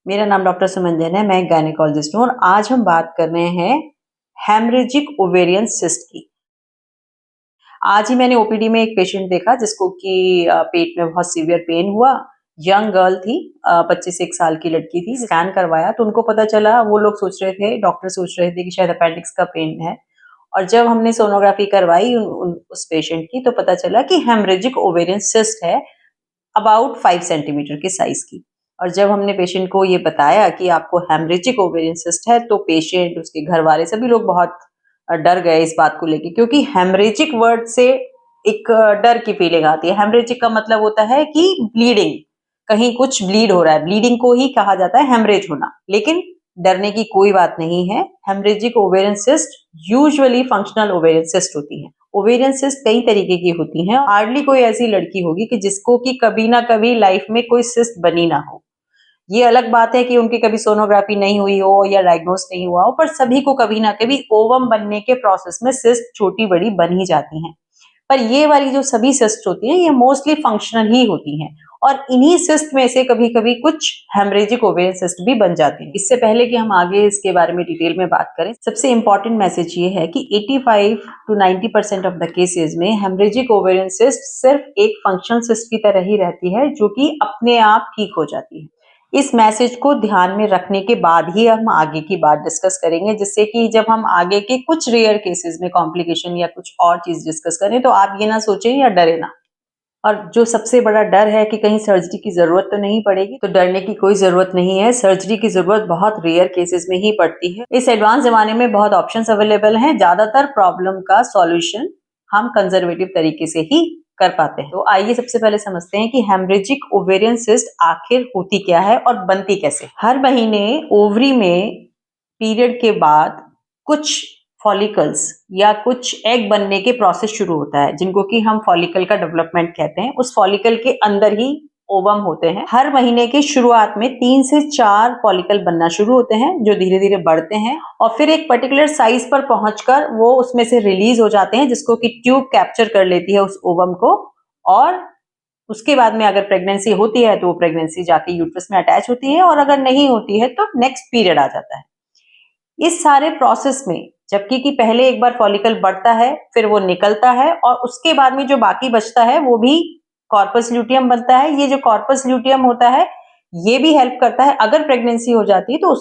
मेरा नाम डॉक्टर सुमन जैन है, मैं एक गायनेकोलॉजिस्ट हूँ और आज हम बात कर रहे हैं हेमरेजिक ओवेरियन सिस्ट की। आज ही मैंने ओपीडी में एक पेशेंट देखा जिसको कि पेट में बहुत सीवियर पेन हुआ। यंग गर्ल थी, 25 साल की लड़की थी। स्कैन करवाया तो उनको पता चला, वो लोग सोच रहे थे, डॉक्टर सोच रहे थे कि शायद अपेंडिक्स का पेन है। और जब हमने सोनोग्राफी करवाई उस पेशेंट की तो पता चला कि हेमरेजिक ओवेरियन सिस्ट है, अबाउट 5 सेंटीमीटर के साइज की। और जब हमने पेशेंट को ये बताया कि आपको हेमरेजिक ओवेरियन सिस्ट है तो पेशेंट, उसके घर वाले, सभी लोग बहुत डर गए इस बात को लेके, क्योंकि हेमरेजिक वर्ड से एक डर की फीलिंग आती है। हेमरेजिक का मतलब होता है कि ब्लीडिंग, कहीं कुछ ब्लीड हो रहा है, ब्लीडिंग को ही कहा जाता है हेमरेज होना। लेकिन डरने की कोई बात नहीं है। Haemorrhagic ovarian cyst usually functional ovarian cyst होती है। ओवेरियन सिस्ट कई तरीके की होती हैं। हार्डली कोई ऐसी लड़की होगी कि जिसको कि कभी ना कभी लाइफ में कोई सिस्ट बनी ना हो। ये अलग बात है कि उनकी कभी सोनोग्राफी नहीं हुई हो या डायग्नोस नहीं हुआ हो, पर सभी को कभी ना कभी ओवम बनने के प्रोसेस में सिस्ट छोटी बड़ी बन ही जाती हैं। पर ये वाली जो सभी सिस्ट होती हैं ये मोस्टली फंक्शनल ही होती हैं और इन्हीं सिस्ट में से कभी कभी कुछ हेमरेजिक ओवेरियन सिस्ट भी बन जाती हैं। इससे पहले कि हम आगे इसके बारे में डिटेल में बात करें, सबसे इंपॉर्टेंट मैसेज ये है कि 85 to 90% ऑफ द केसेस में हेमरेजिक ओवेरियन सिस्ट सिर्फ एक फंक्शनल सिस्ट की तरह ही रहती है, जो कि अपने आप ठीक हो जाती है। इस मैसेज को ध्यान में रखने के बाद ही हम आगे की बात डिस्कस करेंगे, जिससे कि जब हम आगे के कुछ रेयर केसेस में कॉम्प्लिकेशन या कुछ और चीज डिस्कस करें तो आप ये ना सोचें या डरे ना। और जो सबसे बड़ा डर है कि कहीं सर्जरी की जरूरत तो नहीं पड़ेगी, तो डरने की कोई जरूरत नहीं है। सर्जरी की जरूरत बहुत रेयर केसेस में ही पड़ती है। इस एडवांस जमाने में बहुत ऑप्शंस अवेलेबल हैं। ज्यादातर प्रॉब्लम का सॉल्यूशन हम कंजर्वेटिव तरीके से ही कर पाते हैं। तो आइए सबसे पहले समझते हैं कि हेमरेजिक ओवेरियन सिस्ट आखिर होती क्या है और बनती कैसे। हर महीने ओवरी में पीरियड के बाद कुछ फॉलिकल्स या कुछ एग बनने के प्रोसेस शुरू होता है, जिनको कि हम फॉलिकल का डेवलपमेंट कहते हैं। उस फॉलिकल के अंदर ही ओवम होते हैं। हर महीने के शुरुआत में 3 से 4 फॉलिकल बनना शुरू होते हैं, जो धीरे धीरे बढ़ते हैं और फिर एक पर्टिकुलर साइज पर पहुंचकर वो उसमें से रिलीज हो जाते हैं, जिसको कि ट्यूब कैप्चर कर लेती है उस ओवम को। और उसके बाद में अगर प्रेगनेंसी होती है तो वो प्रेगनेंसी जाके यूट्रस में अटैच होती है, और अगर नहीं होती है तो नेक्स्ट पीरियड आ जाता है। इस सारे प्रोसेस में जबकि कि पहले एक बार फॉलिकल बढ़ता है, फिर वो निकलता है और उसके बाद में जो बाकी बचता है वो भी कॉर्पस ल्यूटियम बनता है। ये जो कॉर्पस ल्यूटियम होता है ये भी हेल्प करता है, अगर प्रेगनेंसी हो जाती है तो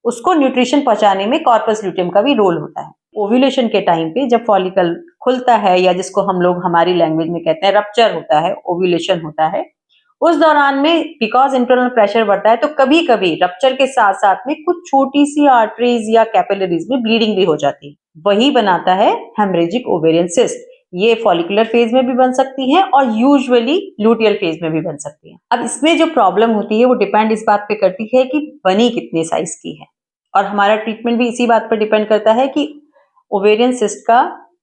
उसको न्यूट्रिशन पहुंचाने में कॉर्पस ल्यूटियम का भी रोल होता है। ओव्यूलेशन के टाइम पे जब फॉलिकल खुलता है, या जिसको हम लोग हमारी लैंग्वेज में कहते हैं रप्चर होता है, ओव्यूलेशन होता है, उस दौरान में बिकॉज इंटरनल प्रेशर बढ़ता है तो कभी कभी रप्चर के साथ साथ में कुछ छोटी सी आर्टरीज या कैपिलरीज में ब्लीडिंग भी हो जाती है। वही बनाता है हेमरेजिक ओवेरियन सिस्ट। ये फॉलिकुलर फेज में भी बन सकती हैं और यूजुअली लूटियल फेज में भी बन सकती हैं। अब इसमें जो प्रॉब्लम होती है वो डिपेंड इस बात पे करती है कि बनी कितने साइज की है, और हमारा ट्रीटमेंट भी इसी बात पर डिपेंड करता है कि ओवेरियन सिस्ट का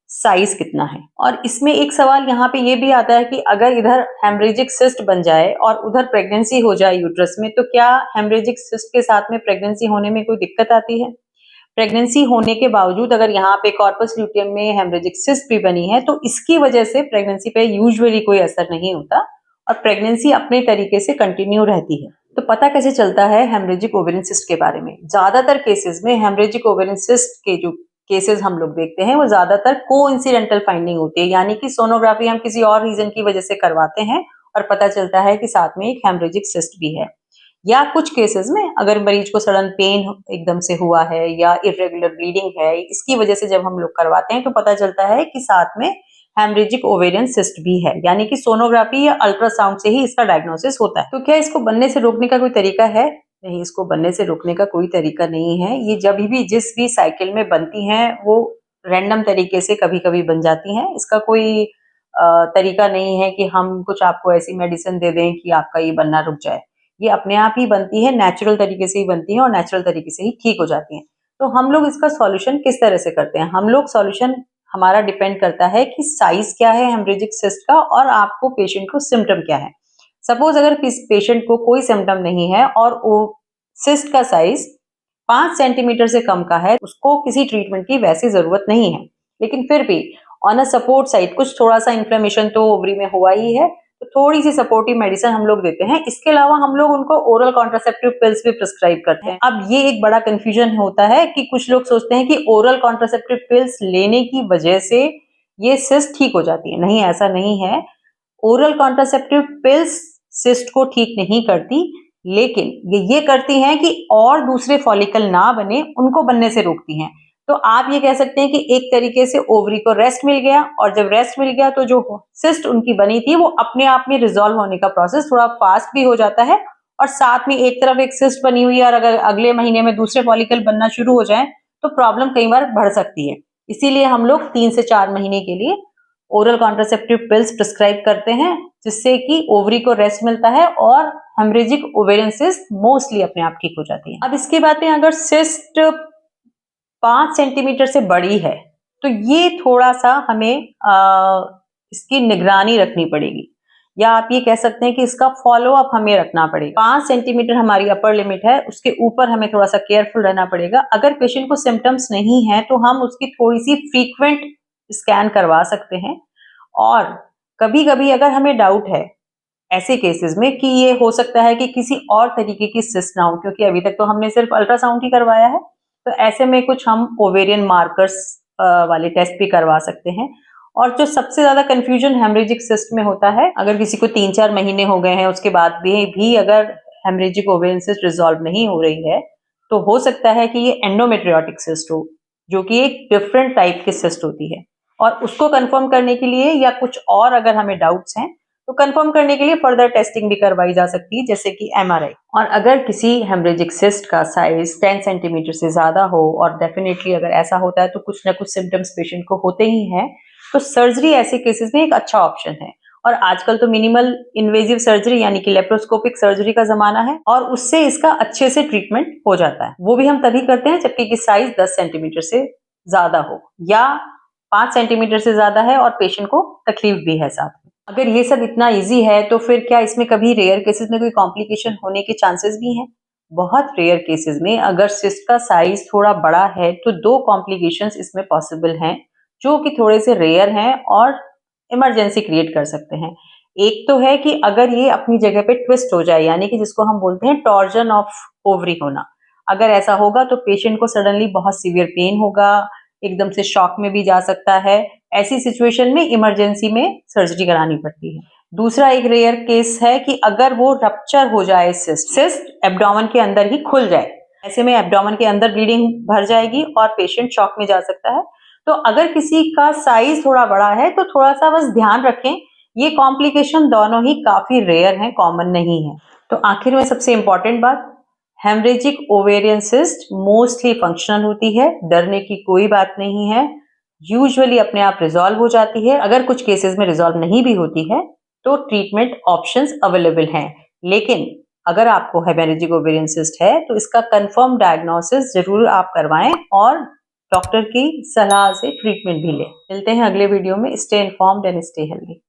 साइज कितना है। और इसमें एक सवाल यहाँ पे ये भी आता है कि अगर इधर हेमरेजिक सिस्ट बन जाए और उधर प्रेगनेंसी हो जाए यूट्रस में, तो क्या हेमरेजिक सिस्ट के साथ में प्रेगनेंसी होने में कोई दिक्कत आती है? प्रेगनेंसी होने के बावजूद अगर यहाँ पे कॉर्पस ल्यूटियम में हेमरेजिक सिस्ट भी बनी है तो इसकी वजह से प्रेगनेंसी पे यूजुअली कोई असर नहीं होता और प्रेगनेंसी अपने तरीके से कंटिन्यू रहती है। तो पता कैसे चलता है हेमरेजिक ओवेरियन सिस्ट के बारे में? ज्यादातर केसेस में हेमरेजिक ओवेरियन सिस्ट के जो केसेस हम लोग देखते हैं वो ज्यादातर कोइंसिडेंटल फाइंडिंग होती है, यानी कि सोनोग्राफी हम किसी और रीजन की वजह से करवाते हैं और पता चलता है कि साथ में एक हेमरेजिक सिस्ट भी है। या कुछ केसेस में अगर मरीज को सडन पेन एकदम से हुआ है या इरेगुलर ब्लीडिंग है, इसकी वजह से जब हम लोग करवाते हैं तो पता चलता है कि साथ में हेमरेजिक ओवेरियन सिस्ट भी है, यानी कि सोनोग्राफी या अल्ट्रासाउंड से ही इसका डायग्नोसिस होता है। तो क्या इसको बनने से रोकने का कोई तरीका है? नहीं, इसको बनने से रोकने का कोई तरीका नहीं है। ये जब भी जिस भी साइकिल में बनती हैं वो रैंडम तरीके से कभी कभी बन जाती हैं। इसका कोई तरीका नहीं है कि हम कुछ आपको ऐसी मेडिसिन दे दें कि आपका ये बनना रुक जाए। ये अपने आप ही बनती है, नेचुरल तरीके से ही बनती है और नेचुरल तरीके से ही ठीक हो जाती हैं। तो हम लोग इसका सॉल्यूशन किस तरह से करते हैं? हम लोग सॉल्यूशन हमारा डिपेंड करता है कि साइज क्या है हेमरेजिक सिस्ट का और आपको पेशेंट को सिम्टम क्या है। सपोज अगर किसी पेशेंट को कोई सिम्टम नहीं है और वो सिस्ट का साइज 5 सेंटीमीटर से कम का है, उसको किसी ट्रीटमेंट की वैसी जरूरत नहीं है, लेकिन फिर भी ऑन अ सपोर्ट साइड कुछ थोड़ा सा इन्फ्लेमेशन तो ओवरी में हुआ ही है, तो थोड़ी सी सपोर्टिव मेडिसिन हम लोग देते हैं। इसके अलावा हम लोग उनको ओरल कॉन्ट्रासेप्टिव पिल्स भी प्रिस्क्राइब करते हैं। अब ये एक बड़ा कंफ्यूजन होता है कि कुछ लोग सोचते हैं कि ओरल कॉन्ट्रासेप्टिव पिल्स लेने की वजह से ये सिस्ट ठीक हो जाती है। नहीं, ऐसा नहीं है। ओरल कॉन्ट्रासेप्टिव पिल्स सिस्ट को ठीक नहीं करती, लेकिन ये करती हैं कि और दूसरे फॉलिकल ना बने, उनको बनने से रोकती हैं। तो आप ये कह सकते हैं कि एक तरीके से ओवरी को रेस्ट मिल गया, और जब रेस्ट मिल गया तो जो सिस्ट उनकी बनी थी वो अपने आप में रिजॉल्व होने का प्रोसेस थोड़ा फास्ट भी हो जाता है। और साथ में एक तरफ एक सिस्ट बनी हुई है और अगर अगले महीने में दूसरे फॉलिकल बनना शुरू हो जाए तो प्रॉब्लम कई बार बढ़ सकती है। इसीलिए हम लोग 3 से 4 महीने के लिए ओरल कॉन्ट्रासेप्टिव पिल्स प्रिस्क्राइब करते हैं, जिससे कि ओवरी को रेस्ट मिलता है और हेमरेजिक ओवेरियन सिस्ट मोस्टली अपने आप ठीक हो जाती है। अब इसकी बातें, अगर सिस्ट 5 सेंटीमीटर से बड़ी है तो ये थोड़ा सा हमें इसकी निगरानी रखनी पड़ेगी, या आप ये कह सकते हैं कि इसका फॉलो अप हमें रखना पड़ेगा। 5 सेंटीमीटर हमारी अपर लिमिट है, उसके ऊपर हमें थोड़ा सा केयरफुल रहना पड़ेगा। अगर पेशेंट को सिम्टम्स नहीं है तो हम उसकी थोड़ी सी फ्रीक्वेंट स्कैन करवा सकते हैं। और कभी कभी अगर हमें डाउट है ऐसे केसेस में कि ये हो सकता है कि किसी और तरीके की सिस्ट ना हो, क्योंकि अभी तक तो हमने सिर्फ अल्ट्रासाउंड ही करवाया है, तो ऐसे में कुछ हम ओवेरियन मार्कर्स वाले टेस्ट भी करवा सकते हैं। और जो सबसे ज्यादा कंफ्यूजन हेमरेजिक सिस्ट में होता है, अगर किसी को 3-4 महीने हो गए हैं उसके बाद भी अगर हेमरेजिक ओवेरियन सिस्ट रिजॉल्व नहीं हो रही है, तो हो सकता है कि ये एंडोमेट्रियोटिक सिस्ट हो, जो कि एक डिफरेंट टाइप की सिस्ट होती है। और उसको कंफर्म करने के लिए, या कुछ और अगर हमें डाउट्स हैं तो कंफर्म करने के लिए फर्दर टेस्टिंग भी करवाई जा सकती है, जैसे कि एमआरआई। और अगर किसी हेमरेजिक सिस्ट का साइज 10 सेंटीमीटर से ज्यादा हो, और डेफिनेटली अगर ऐसा होता है तो कुछ ना कुछ सिम्टम्स पेशेंट को होते ही हैं, तो सर्जरी ऐसे केसेस में एक अच्छा ऑप्शन है। और आजकल तो मिनिमल इन्वेजिव सर्जरी यानी कि लेप्रोस्कोपिक सर्जरी का जमाना है, और उससे इसका अच्छे से ट्रीटमेंट हो जाता है। वो भी हम तभी करते हैं जबकि साइज 10 सेंटीमीटर से ज्यादा हो, या 5 सेंटीमीटर से ज्यादा है और पेशेंट को तकलीफ भी है साथ में। अगर ये सब इतना इजी है तो फिर क्या इसमें कभी रेयर केसेस में कोई कॉम्प्लिकेशन होने के चांसेस भी हैं? बहुत रेयर केसेस में अगर सिस्ट का साइज थोड़ा बड़ा है तो 2 कॉम्प्लिकेशंस इसमें पॉसिबल हैं, जो कि थोड़े से रेयर हैं और इमरजेंसी क्रिएट कर सकते हैं। एक तो है कि अगर ये अपनी जगह पे ट्विस्ट हो जाए, यानी कि जिसको हम बोलते हैं टॉर्जन ऑफ ओवरी होना। अगर ऐसा होगा तो पेशेंट को सडनली बहुत सीवियर पेन होगा, एकदम से शॉक में भी जा सकता है। ऐसी सिचुएशन में इमरजेंसी में सर्जरी करानी पड़ती है। दूसरा एक रेयर केस है कि अगर वो रप्चर हो जाए, सिस्ट एब्डोमेन के अंदर ही खुल जाए, ऐसे में एब्डोमेन के अंदर ब्लीडिंग भर जाएगी और पेशेंट शॉक में जा सकता है। तो अगर किसी का साइज थोड़ा बड़ा है तो थोड़ा सा बस ध्यान रखें, ये कॉम्प्लिकेशन दोनों ही काफी रेयर हैं, कॉमन नहीं है। तो आखिर में सबसे इंपॉर्टेंट बात, haemorrhagic ovarian cyst mostly functional होती है, डरने की कोई बात नहीं है, यूजुअली अपने आप रिजॉल्व हो जाती है। अगर कुछ केसेस में रिजॉल्व नहीं भी होती है तो ट्रीटमेंट ऑप्शंस अवेलेबल हैं। लेकिन अगर आपको हेमरेजिक ओवेरियन सिस्ट है तो इसका कंफर्म डायग्नोसिस जरूर आप करवाएं और डॉक्टर की सलाह से ट्रीटमेंट भी लें। मिलते हैं अगले वीडियो में। Stay informed and stay healthy.